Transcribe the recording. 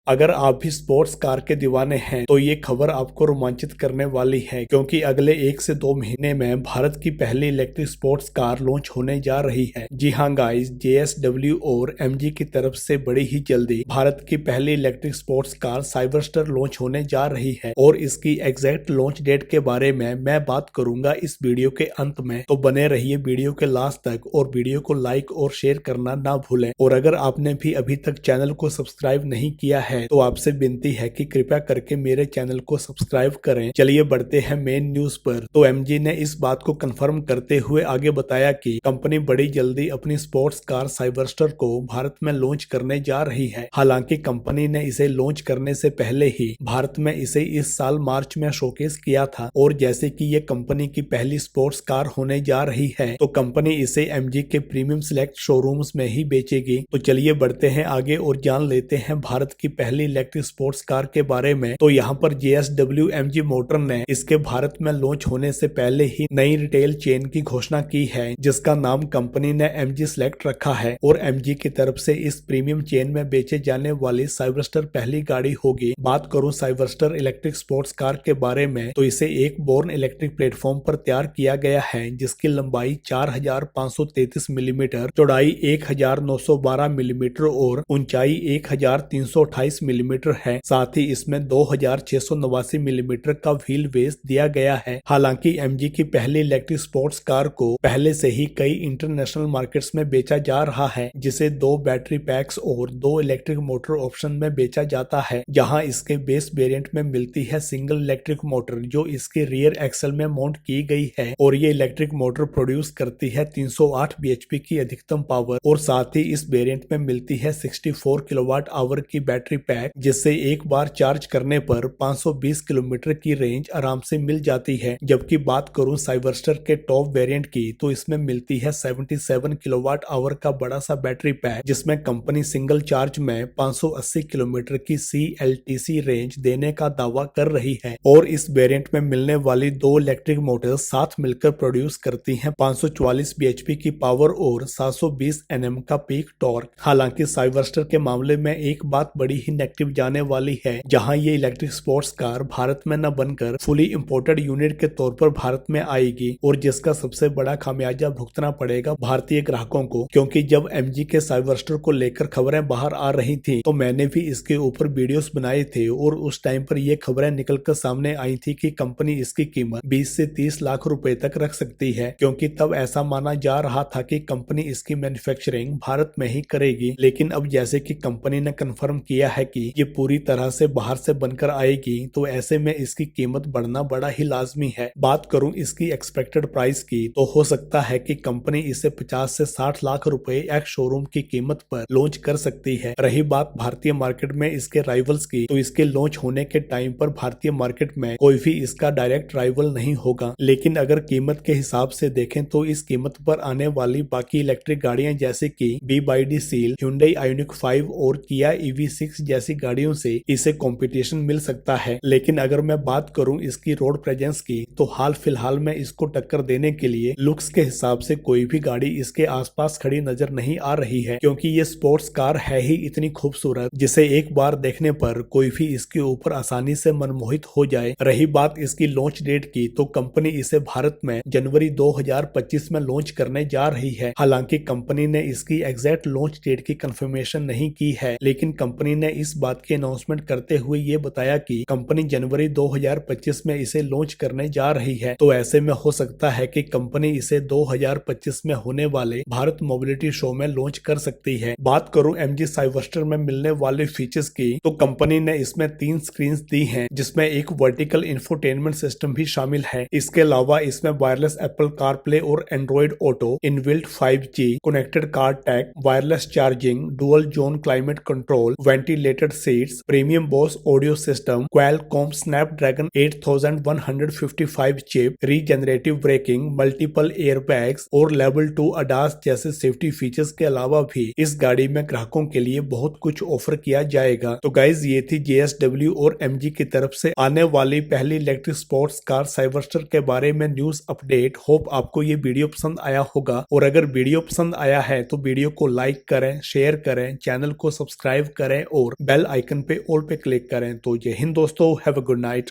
अगर आप भी स्पोर्ट्स कार के दीवाने हैं तो ये खबर आपको रोमांचित करने वाली है, क्योंकि अगले 1 से 2 महीने में भारत की पहली इलेक्ट्रिक स्पोर्ट्स कार लॉन्च होने जा रही है। जी हाँ गाइस, JSW और MG की तरफ से बड़ी ही जल्दी भारत की पहली electric sports car Cyberster launch होने जा रही है और इसकी एग्जैक्ट लॉन्च डेट के बारे में मैं बात करूंगा इस वीडियो के अंत में। तो बने रहिए वीडियो के लास्ट तक और वीडियो को लाइक और शेयर करना ना भूलें। और अगर आपने भी अभी तक चैनल को सब्सक्राइब नहीं किया है तो आपसे विनती है कि कृपया करके मेरे चैनल को सब्सक्राइब करें। चलिए बढ़ते हैं मेन न्यूज पर। तो MG ने इस बात को कंफर्म करते हुए आगे बताया कि कंपनी बड़ी जल्दी अपनी स्पोर्ट्स कार साइबरस्टर को भारत में लॉन्च करने जा रही है। हालांकि कंपनी ने इसे लॉन्च करने से पहले ही भारत में इसे इस साल मार्च में शोकेस किया था और जैसे कि ये कंपनी की पहली स्पोर्ट्स कार होने जा रही है तो कंपनी इसे MG के प्रीमियम सिलेक्ट शोरूम्स में ही बेचेगी। तो चलिए बढ़ते हैं आगे और जान लेते हैं भारत की पहली इलेक्ट्रिक स्पोर्ट्स कार के बारे में। तो यहाँ पर JSW MG मोटर ने इसके भारत में लॉन्च होने से पहले ही नई रिटेल चेन की घोषणा की है, जिसका नाम कंपनी ने MG सेलेक्ट रखा है और MG की तरफ से इस प्रीमियम चेन में बेचे जाने वाली साइबरस्टर पहली गाड़ी होगी। बात करूं साइबरस्टर इलेक्ट्रिक स्पोर्ट्स कार के बारे में तो इसे एक बोर्न इलेक्ट्रिक प्लेटफॉर्म पर तैयार किया गया है, जिसकी लंबाई 4533 मिलीमीटर, चौड़ाई 1912 मिलीमीटर और ऊंचाई 1328 मिलीमीटर है। साथ ही इसमें 2689 मिलीमीटर का व्हील बेस दिया गया है। हालांकि MG की पहली इलेक्ट्रिक स्पोर्ट्स कार को पहले से ही कई इंटरनेशनल मार्केट्स में बेचा जा रहा है, जिसे 2 बैटरी पैक्स और 2 इलेक्ट्रिक मोटर ऑप्शन में बेचा जाता है। जहां इसके बेस वेरिएंट में मिलती है सिंगल इलेक्ट्रिक मोटर जो इसके रियर एक्सल में माउंट की गई है और ये इलेक्ट्रिक मोटर प्रोड्यूस करती है 308 bhp की अधिकतम पावर और साथ ही इस वेरिएंट में मिलती है 64 किलोवाट आवर की बैटरी पैक, जिससे एक बार चार्ज करने पर 520 किलोमीटर की रेंज आराम से मिल जाती है। जबकि बात करूं साइबरस्टर के टॉप वेरिएंट की तो इसमें मिलती है 77 किलोवाट आवर का बड़ा सा बैटरी पैक, जिसमें कंपनी सिंगल चार्ज में 580 किलोमीटर की CLTC रेंज देने का दावा कर रही है और इस वेरिएंट में मिलने वाली 2 इलेक्ट्रिक मोटर्स साथ मिलकर प्रोड्यूस करती हैं 544 bhp की पावर और 720 Nm का पीक टॉर्क। हालांकि साइबरस्टर के मामले में एक बात बड़ी ही नेगेटिव जाने वाली है, जहां ये इलेक्ट्रिक स्पोर्ट्स कार भारत में न बनकर फुली इंपोर्टेड यूनिट के तौर पर भारत में आएगी और जिसका सबसे बड़ा खामियाजा भुगतना पड़ेगा भारतीय ग्राहकों को। क्योंकि जब MG के साइबरस्टर को लेकर खबरें बाहर आ रही थी तो मैंने भी इसके ऊपर वीडियोस बनाए थे और उस टाइम पर ये खबरें निकलकर सामने आई थी कि कंपनी इसकी कीमत 20 से 30 लाख रुपए तक रख सकती है, क्योंकि तब ऐसा माना जा रहा था कि कंपनी इसकी मैन्युफैक्चरिंग भारत में ही करेगी। लेकिन अब जैसे कि कंपनी ने कंफर्म किया है कि ये पूरी तरह से बाहर से बनकर आएगी तो ऐसे में इसकी कीमत बढ़ना बड़ा ही लाजमी है। बात करूं इसकी एक्सपेक्टेड प्राइस की तो हो सकता है कि कंपनी इसे 50 से 60 लाख रुपए एक शोरूम की कीमत पर लॉन्च कर सकती है। रही बात भारतीय मार्केट में इसके राइवल्स की तो इसके लॉन्च होने के टाइम पर भारतीय मार्केट में कोई भी इसका डायरेक्ट राइवल नहीं होगा। लेकिन अगर कीमत के हिसाब से देखें तो इस कीमत पर आने वाली बाकी इलेक्ट्रिक गाड़ियां जैसे कि BYD सील, Hyundai Ioniq 5 और Kia EV6 जैसी गाड़ियों से इसे कंपटीशन मिल सकता है। लेकिन अगर मैं बात करूं इसकी रोड प्रेजेंस की तो हाल फिलहाल में इसको टक्कर देने के लिए लुक्स के हिसाब से कोई भी गाड़ी इसके आसपास खड़ी नजर नहीं आ रही है, क्योंकि ये स्पोर्ट्स कार है ही इतनी खूबसूरत जिसे एक बार देखने पर कोई भी इसके ऊपर आसानी से मनमोहित हो जाए। रही बात इसकी लॉन्च डेट की तो कंपनी इसे भारत में जनवरी 2025 में लॉन्च करने जा रही है। हालांकि कंपनी ने इसकी एग्जैक्ट लॉन्च डेट की कंफर्मेशन नहीं की है, लेकिन कंपनी ने इस बात की अनाउंसमेंट करते हुए ये बताया कि कंपनी जनवरी 2025 में इसे लॉन्च करने जा रही है। तो ऐसे में हो सकता है कि कंपनी इसे 2025 में होने वाले भारत मोबिलिटी शो में लॉन्च कर सकती है। बात करूं MG साइबरस्टर में मिलने वाले फीचर्स की तो कंपनी ने इसमें 3 स्क्रीन दी हैं, जिसमें एक वर्टिकल इंफोटेनमेंट सिस्टम भी शामिल है। इसके अलावा इसमें वायरलेस एप्पल कारप्ले और Android auto, inbuilt 5G connected car tag, wireless charging, dual zone climate control, ventilated seats, premium boss audio system, Qualcomm Snapdragon 8155 chip, regenerative braking, multiple airbags और level 2 ADAS जैसे safety features के अलावा भी इस गाड़ी में ग्राहकों के लिए बहुत कुछ ऑफर किया जाएगा। तो गाइज ये थी JSW और MG की तरफ से आने वाली पहली इलेक्ट्रिक स्पोर्ट्स कार साइबरस्टर के बारे में न्यूज अपडेट। होप आपको ये वीडियो पसंद आया होगा और अगर वीडियो पसंद आया है तो वीडियो को लाइक करें, शेयर करें, चैनल को सब्सक्राइब करें और और बेल आइकन पे ऑल पे क्लिक करें। तो जय हिंद दोस्तों, हैव अ गुड नाइट।